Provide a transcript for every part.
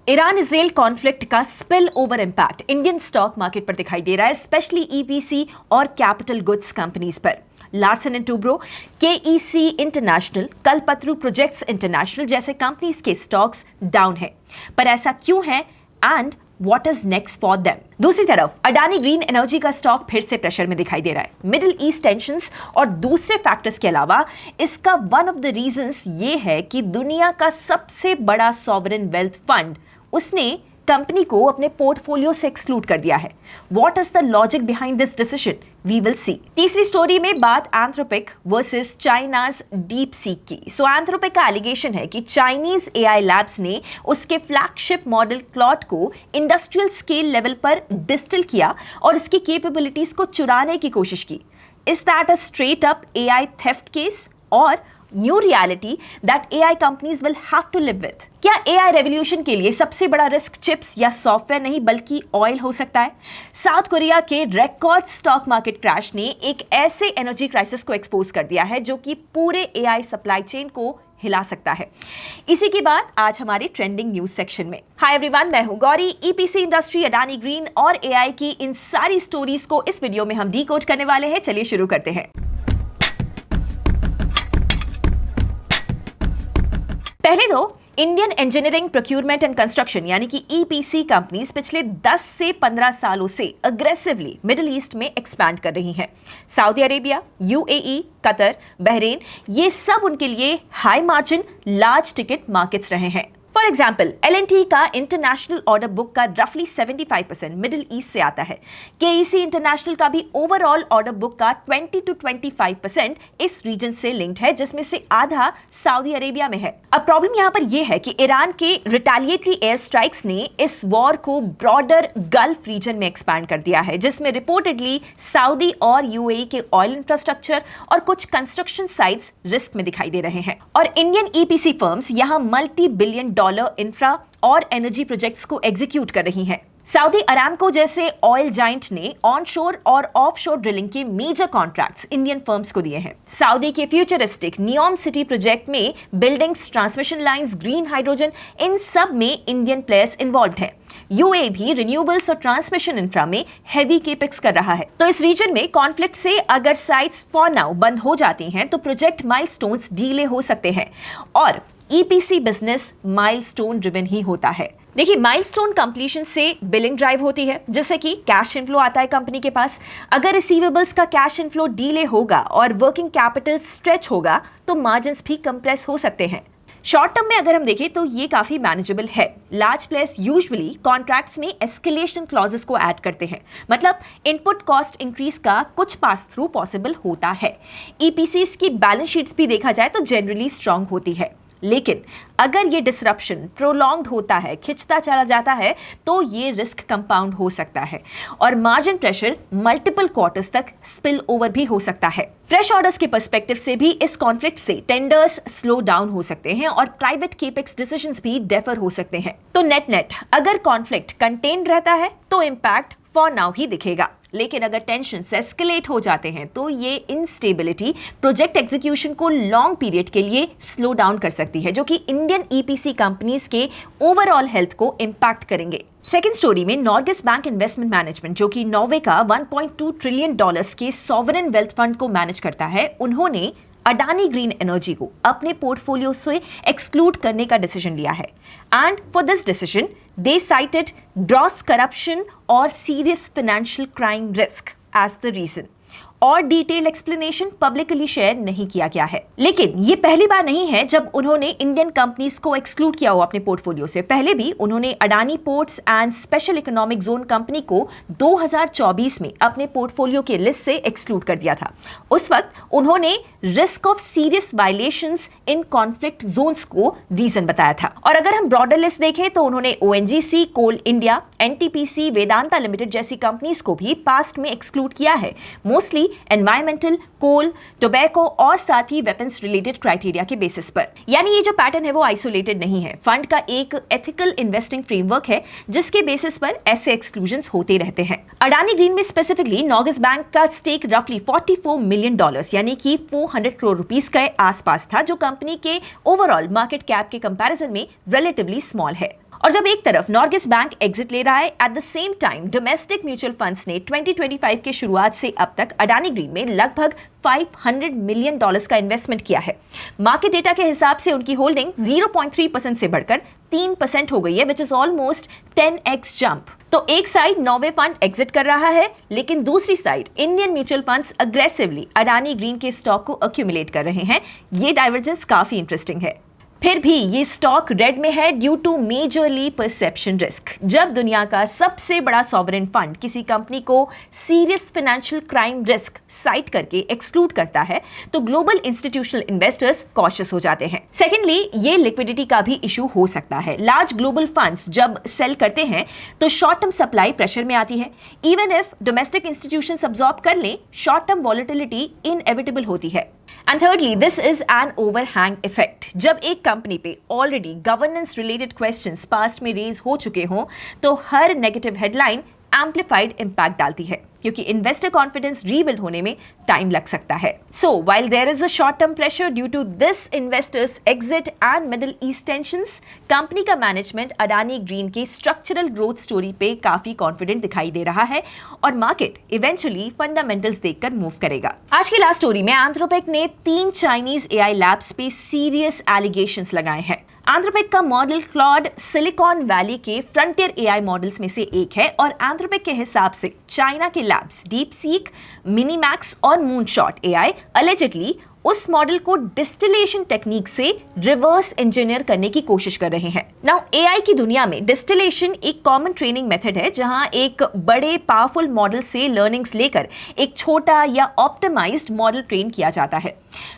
Iran Israel conflict का spill over impact Indian stock market पर दिखाई दे रहा है, स्पेशली ईपीसी और कैपिटल गुड्स कंपनीज पर। Larsen and Toubro, KEC international, Kalpataru projects international जैसे कंपनीज के स्टॉक्स डाउन है। पर ऐसा क्यों है and what is next for them? दूसरी तरफ अडानी ग्रीन एनर्जी का स्टॉक फिर से प्रेशर में दिखाई दे रहा है। मिडिल ईस्ट टेंशंस और दूसरे फैक्टर्स के अलावा इसका वन ऑफ द रीजंस ये है कि दुनिया का सबसे बड़ा सॉवरेन वेल्थ फंड उसने कंपनी को अपने पोर्टफोलियो से एक्सक्लूड कर दिया है। What is the logic behind this decision? We will see. तीसरी स्टोरी में बात Anthropic versus China's DeepSeek की। एंथ्रोपिक का एलिगेशन है कि चाइनीज एआई लैब्स ने उसके फ्लैगशिप मॉडल क्लॉड को इंडस्ट्रियल स्केल लेवल पर डिस्टिल किया और इसकी कैपेबिलिटीज को चुराने की कोशिश की। Is that a straight up AI theft case और new reality that AI companies will have to live with? क्या एआई रेवोल्यूशन के लिए सबसे बड़ा रिस्क चिप्स या सॉफ्टवेयर नहीं बल्कि ऑयल हो सकता है? साउथ कोरिया के रिकॉर्ड स्टॉक मार्केट क्रैश ने एक ऐसे एनर्जी क्राइसिस को एक्सपोज कर दिया है जो कि पूरे एआई सप्लाई चेन को हिला सकता है। इसी के बाद आज हमारे ट्रेंडिंग न्यूज सेक्शन में। हाय एवरीवन, मैं हूं Gauri. EPC industry, Adani green और एआई की इन सारी स्टोरीज को इस वीडियो में हम डीकोड करने वाले हैं। चलिए शुरू करते हैं। पहले तो Indian engineering procurement and construction यानी कि ईपीसी कंपनीज पिछले 10 से 15 सालों से अग्रेसिवली मिडिल ईस्ट में एक्सपैंड कर रही हैं। Saudi Arabia, UAE, Qatar, Bahrain, ये सब उनके लिए high margin large ticket markets रहे हैं। फॉर एग्जाम्पल, एल&टी का इंटरनेशनल ऑर्डर बुक का रफली 75% मिडिल ईस्ट से आता है। केईसी इंटरनेशनल का भी ओवरऑल ऑर्डर बुक का 20 to 25% इस रीजन से लिंक्ड है, जिसमें से आधा सऊदी अरेबिया में है। अब प्रॉब्लम यहां पर यह है कि ईरान के रिटेलिएटरी एयर स्ट्राइक्स ने इस वॉर को ब्रॉडर गल्फ रीजन में एक्सपैंड कर दिया है, जिसमें रिपोर्टेडली सऊदी और यूएई के ऑयल इंफ्रास्ट्रक्चर और कुछ कंस्ट्रक्शन साइट्स रिस्क में दिखाई दे रहे हैं। और इंडियन ईपीसी फर्म्स यहां मल्टी बिलियन डॉलर इंफ्रा और एनर्जी प्रोजेक्ट्स को एग्जीक्यूट कर रही हैं। सऊदी अरामको जैसे ऑयल जाइंट ने ऑनशोर और ऑफशोर ड्रिलिंग के मेजर कॉन्ट्रैक्ट्स इंडियन फर्म्स को दिए हैं। सऊदी के फ्यूचरिस्टिक नियॉम सिटी प्रोजेक्ट में buildings, transmission lines, green hydrogen, इन सब में इंडियन प्लेयर्स इन्वॉल्व हैं। यूएई भी रिन्यूएबल्स और ट्रांसमिशन इंफ्रा में हेवी केपेक्स कर रहा है। तो इस रीजन में कॉन्फ्लिक्ट से अगर साइट्स फॉर नाउ बंद हो जाती हैं तो प्रोजेक्ट माइलस्टोन्स डीले हो सकते हैं और ईपीसी बिजनेस माइलस्टोन ड्रिवन ही होता है। देखिए, माइलस्टोन कंप्लीशन से बिलिंग ड्राइव होती है, जिससे कि कैश इनफ्लो आता है कंपनी के पास। अगर रिसीवेबल्स का कैश इनफ्लो डीले होगा और वर्किंग कैपिटल स्ट्रेच होगा तो मार्जिन्स भी कंप्रेस हो सकते हैं। शॉर्ट टर्म में अगर हम देखें तो ये काफी मैनेजेबल है। लार्ज प्लेयर्स यूजुअली कॉन्ट्रैक्ट्स में एस्केलेशन क्लॉजेस को ऐड करते हैं, मतलब इनपुट कॉस्ट इंक्रीज का कुछ पास थ्रू पॉसिबल होता है। ईपीसीज की बैलेंस शीट्स भी देखा जाए तो जनरली स्ट्रांग होती है, लेकिन अगर ये डिसरप्शन प्रोलॉन्ग्ड होता है, खिंचता चला जाता है, तो ये रिस्क कंपाउंड हो सकता है और मार्जिन प्रेशर मल्टीपल क्वार्टर्स तक स्पिल ओवर भी हो सकता है। फ्रेश ऑर्डर्स के पर्सपेक्टिव से भी इस कॉन्फ्लिक्ट से टेंडर्स स्लो डाउन हो सकते हैं और प्राइवेट केपेक्स डिसीजंस भी डेफर हो सकते हैं। तो नेट नेट अगर कॉन्फ्लिक्ट कंटेन्ड रहता है तो इम्पैक्ट फॉर नाउ ही दिखेगा, लेकिन अगर टेंशन एस्केलेट हो जाते हैं तो ये इंस्टेबिलिटी प्रोजेक्ट एग्जीक्यूशन को लॉन्ग पीरियड के लिए स्लो डाउन कर सकती है, जो कि इंडियन ईपीसी कंपनीज के ओवरऑल हेल्थ को इंपैक्ट करेंगे। सेकेंड स्टोरी में नॉर्गेस बैंक इन्वेस्टमेंट मैनेजमेंट, जो कि नॉर्वे का $1.2 ट्रिलियन के सॉवरेन वेल्थ फंड को मैनेज करता है, उन्होंने अडानी ग्रीन एनर्जी को अपने पोर्टफोलियो से एक्सक्लूड करने का डिसीजन लिया है। And for this decision they cited gross corruption और serious financial crime risk as the reason. और डिटेल एक्सप्लेनेशन पब्लिकली शेयर नहीं किया गया है, लेकिन ये पहली बार नहीं है जब उन्होंने इंडियन कंपनीज को एक्सक्लूड किया हो अपने पोर्टफोलियो से। पहले भी उन्होंने Adani ports and special economic zone company को 2024 में अपने पोर्टफोलियो के लिस्ट से एक्सक्लूड कर दिया था। उस वक्त उन्होंने risk of serious violations in conflict zones को रीजन बताया था। और अगर हम ब्रॉडर लिस्ट देखें तो उन्होंने ओएनजीसी, कोल इंडिया, एनटीपीसी, वेदांता लिमिटेड जैसी कंपनीज को भी पास्ट में एक्सक्लूड किया है, मोस्टली एनवायरमेंटल, कोल, टोबैको और साथ ही वेपन्स रिलेटेड क्राइटेरिया के बेसिस पर। यानी ये जो पैटर्न है वो आइसोलेटेड नहीं है। फंड का एक एथिकल इन्वेस्टिंग फ्रेमवर्क है जिसके बेसिस पर ऐसे एक्सक्लूजन्स होते रहते हैं। अडानी ग्रीन में स्पेसिफिकली नॉर्गेस बैंक का स्टेक रफली $44 मिलियन यानी कि 400 करोड़ रुपीस के आसपास था, जो कंपनी के ओवरऑल मार्केट कैप के कंपैरिजन में रिलेटिवली स्मॉल है। और जब एक तरफ नॉर्गिस बैंक एग्जिट ले रहा है, at the same time domestic mutual funds ने 2025 के शुरुआत से अब तक अडानी ग्रीन में लगभग $500 मिलियन का इन्वेस्टमेंट किया है। मार्केट डेटा के हिसाब से उनकी होल्डिंग 0.3% से बढ़कर 3% हो गई है, which is almost 10x jump. तो एक साइड नॉर्वे फंड एग्जिट कर रहा है, लेकिन दूसरी side Indian mutual funds aggressively Adani Green के स्टॉक को अक्यूमुलेट कर रहे हैं। ये डाइवर्जेंस काफी इंटरेस्टिंग है। फिर भी ये स्टॉक रेड में है due to majorly perception risk. जब दुनिया का सबसे बड़ा सॉवरेन फंड किसी कंपनी को serious financial crime risk cite करके एक्सक्लूड करता है, तो ग्लोबल इंस्टीट्यूशनल इन्वेस्टर्स कॉशियस हो जाते हैं। सेकेंडली, ये लिक्विडिटी का भी इशू हो सकता है। लार्ज ग्लोबल फंड्स जब सेल करते हैं तो शॉर्ट टर्म सप्लाई प्रेशर में आती है। Even if domestic institutions absorb कर ले, शॉर्ट टर्म वॉलेटिलिटी इनएविटेबल होती है। And thirdly, this is an overhang effect. जब एक कंपनी पे already governance related questions past में रेज हो चुके हों, तो हर नेगेटिव हेडलाइन एम्प्लीफाइड इंपैक्ट डालती है, क्योंकि इन्वेस्टर कॉन्फिडेंस रीबिल्ड होने में टाइम लग सकता है। So while there is a short term pressure due to this investors exit and Middle East tensions, company का मैनेजमेंट अडानी ग्रीन के स्ट्रक्चरल ग्रोथ स्टोरी पे काफी कॉन्फिडेंट दिखाई दे रहा है और मार्केट इवेंचुअली फंडामेंटल्स देखकर मूव करेगा। आज की लास्ट स्टोरी में एंथ्रोपिक ने 3 चाइनीज एआई लैब्स पे सीरियस एलिगेशंस लगाए हैं। एंथ्रोपिक का मॉडल क्लॉड सिलिकॉन वैली के फ्रंटियर एआई मॉडल्स में से एक है और एंथ्रोपिक के हिसाब से चाइना के लैब्स डीपसीक, मिनीमैक्स और मूनशॉट एआई अलेजिडली उस मॉडल को डिस्टिलेशन टेक्निक से रिवर्स इंजीनियर करने की कोशिश कर रहे हैं। नाउ एआई की दुनिया में डिस्टिलेशन एक कॉमन ट्रेनिंग मेथड है, जहां एक बड़े पावरफुल मॉडल से लर्निंग्स लेकर एक छोटा या ऑप्टिमाइज्ड मॉडल ट्रेन किया जाता है।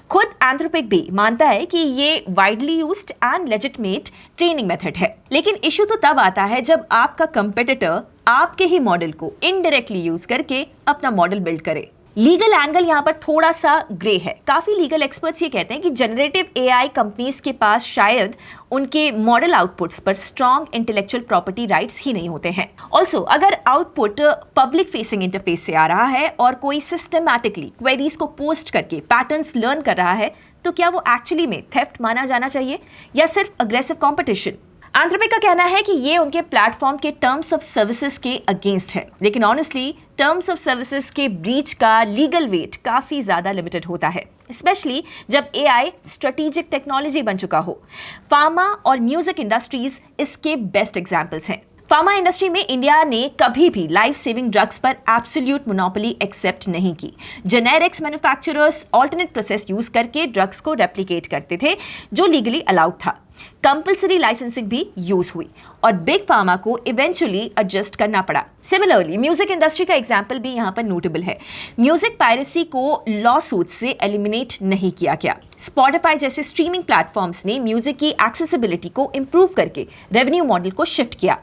खुद एंथ्रोपिक भी मानता है कि ये widely used and legitimate training method है, लेकिन इशू तो तब आता है जब आपका कंपेटिटर आपके ही मॉडल को इनडायरेक्टली यूज करके अपना मॉडल बिल्ड करे। लीगल एंगल यहाँ पर थोड़ा सा ग्रे है। काफी लीगल एक्सपर्ट्स ये कहते हैं कि जनरेटिव एआई कंपनीज के पास शायद उनके मॉडल आउटपुट्स पर स्ट्रॉन्ग इंटेलेक्चुअल प्रॉपर्टी राइट्स ही नहीं होते हैं। ऑल्सो अगर आउटपुट पब्लिक फेसिंग इंटरफेस से आ रहा है और कोई सिस्टमैटिकली क्वेरीज को पोस्ट करके पैटर्न्स लर्न कर रहा है, तो क्या वो एक्चुअली में थेफ्ट माना जाना चाहिए या सिर्फ अग्रेसिव कॉम्पिटिशन? एंथ्रोपिक का कहना है कि ये उनके प्लेटफॉर्म के टर्म्स ऑफ सर्विसेज के अगेंस्ट है, लेकिन ऑनेस्टली टर्म्स ऑफ सर्विसेज के ब्रीच का लीगल वेट काफी ज्यादा लिमिटेड होता है, स्पेशली जब एआई स्ट्रेटेजिक टेक्नोलॉजी बन चुका हो। फार्मा और म्यूजिक इंडस्ट्रीज इसके बेस्ट एग्जांपल्स हैं। फार्मा इंडस्ट्री में इंडिया ने कभी भी लाइफ सेविंग ड्रग्स पर एब्सोल्यूट मोनोपोली एक्सेप्ट नहीं की। Generics manufacturers alternate process use करके ड्रग्स को रेप्लिकेट करते थे, जो लीगली अलाउड था। कंपल्सरी लाइसेंसिंग भी यूज हुई और बिग फार्मा को इवेंचुअली एडजस्ट करना पड़ा। सिमिलरली म्यूजिक इंडस्ट्री का एग्जांपल भी यहाँ पर नोटेबल है। म्यूजिक पायरेसी को लॉ सूट से एलिमिनेट नहीं किया गया। स्पॉटिफाई जैसे स्ट्रीमिंग प्लेटफॉर्म्स ने म्यूजिक की एक्सेसिबिलिटी को इंप्रूव करके रेवेन्यू मॉडल को शिफ्ट किया।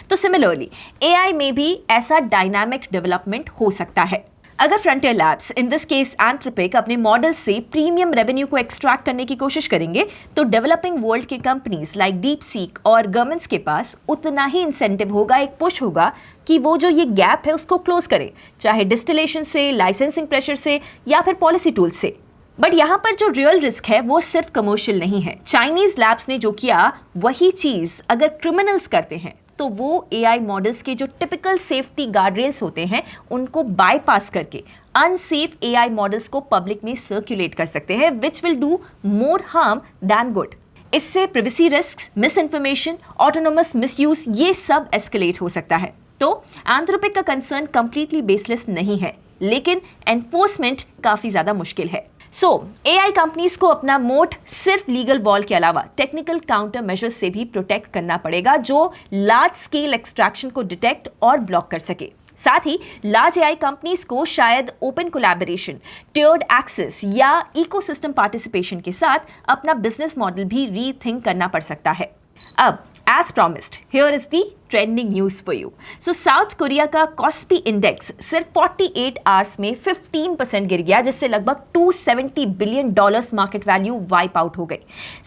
तो सिमिलरली एआई में भी ऐसा डायनामिक डेवलपमेंट हो सकता है। अगर frontier labs, in this case Anthropic, अपने मॉडल से प्रीमियम रेवेन्यू को एक्सट्रैक्ट करने की कोशिश करेंगे, तो डेवलपिंग वर्ल्ड के कंपनीज लाइक डीपसीक और गवर्नमेंट्स के पास उतना ही इंसेंटिव होगा, एक पुश होगा कि वो जो ये गैप है उसको क्लोज करे, चाहे डिस्टिलेशन से, लाइसेंसिंग प्रेशर से या फिर पॉलिसी टूल से। बट यहाँ पर जो रियल रिस्क है वो सिर्फ कमर्शियल नहीं है। चाइनीज लैब्स ने जो किया वही चीज अगर क्रिमिनल्स करते हैं, तो वो एआई मॉडल्स के जो टिपिकल सेफ्टी गार्डरेल्स होते हैं उनको बाईपास करके अनसेफ एआई मॉडल्स को पब्लिक में सर्कुलेट कर सकते हैं, which will do more harm than good. इससे privacy risk, misinformation, autonomous misuse, ये सब एस्केलेट हो सकता है। तो एंथ्रोपिक का कंसर्न कंप्लीटली बेसलेस नहीं है, लेकिन एनफोर्समेंट काफी ज्यादा मुश्किल है। सो एआई कंपनीज को अपना मोट सिर्फ लीगल वॉल के अलावा टेक्निकल काउंटर मेजर्स से भी प्रोटेक्ट करना पड़ेगा, जो लार्ज स्केल एक्सट्रैक्शन को डिटेक्ट और ब्लॉक कर सके। साथ ही लार्ज एआई कंपनीज को शायद ओपन कोलैबोरेशन, टियर्ड एक्सेस या इकोसिस्टम पार्टिसिपेशन के साथ अपना बिजनेस मॉडल भी रीथिंक करना पड़ सकता है। अब as promised, here is the trending news for you. So South Korea का कॉस्पी इंडेक्स सिर्फ 48 आवर्स में 15% गिर गया, जिससे लगभग $270 billion market value wipe out हो गई।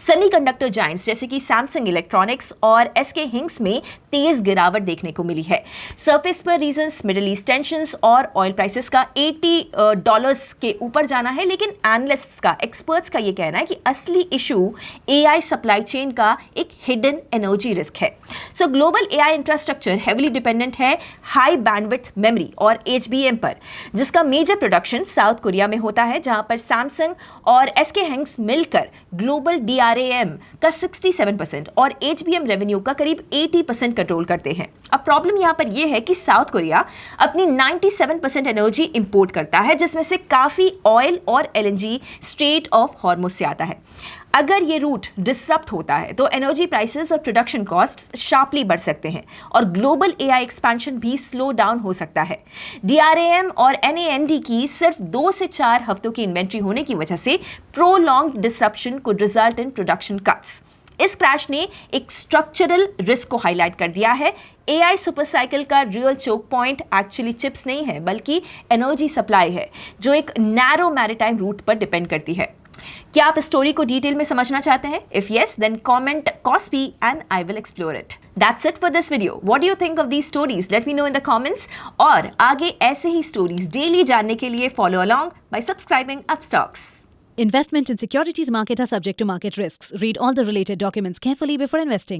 सेमीकंडक्टर जायंट्स जैसे कि सैमसंग इलेक्ट्रॉनिक्स और एसके हिंग्स में तेज गिरावट देखने को मिली है। सरफेस पर रीजंस मिडिल ईस्ट टेंशंस और ऑयल प्राइसेस का $80 के ऊपर जाना है, लेकिन एनालिस्ट्स का, एक्सपर्ट्स का यह कहना है कि असली इशू एआई सप्लाई चेन का एक हिडन एनर्जी रिस्क है। सो global AI infrastructure heavily dependent है हाई बैंडविड्थ मेमोरी और एचबीएम पर, जिसका मेजर प्रोडक्शन साउथ कोरिया में होता है, जहां पर सैमसंग और एसके हिंग्स मिलकर ग्लोबल डीआरएएम का 67% और एचबीएम रेवेन्यू का करीब 80% कंट्रोल करते हैं। अब प्रॉब्लम यहां पर यह है कि साउथ कोरिया अपनी 97% एनर्जी इंपोर्ट करता है, जिसमें से काफी ऑयल और एलएनजी स्ट्रेट ऑफ हॉर्मुज से आता है। अगर ये रूट डिसरप्ट होता है तो एनर्जी प्राइसेस और प्रोडक्शन कॉस्ट्स शार्पली बढ़ सकते हैं और ग्लोबल एआई एक्सपेंशन भी स्लो डाउन हो सकता है। डीआरएएम और एनएएनडी की सिर्फ 2 से 4 हफ्तों की इन्वेंट्री होने की वजह से prolonged disruption could result in production cuts. इस क्रैश ने एक स्ट्रक्चरल रिस्क को हाईलाइट कर दिया है। एआई सुपर साइकिल का real choke point actually chips नहीं है, बल्कि एनर्जी सप्लाई है, जो एक नैरो मैरीटाइम रूट पर डिपेंड करती है। क्या आप इस स्टोरी को डिटेल में समझना चाहते हैं? If yes, then comment KOSPI and I will explore it. That's it for this video. What do you think of these stories? Let me know in the comments. और आगे ऐसे ही स्टोरीज डेली जानने के लिए follow along by subscribing Upstocks. Investment in securities market are subject to market risks. Read all the related documents carefully before investing.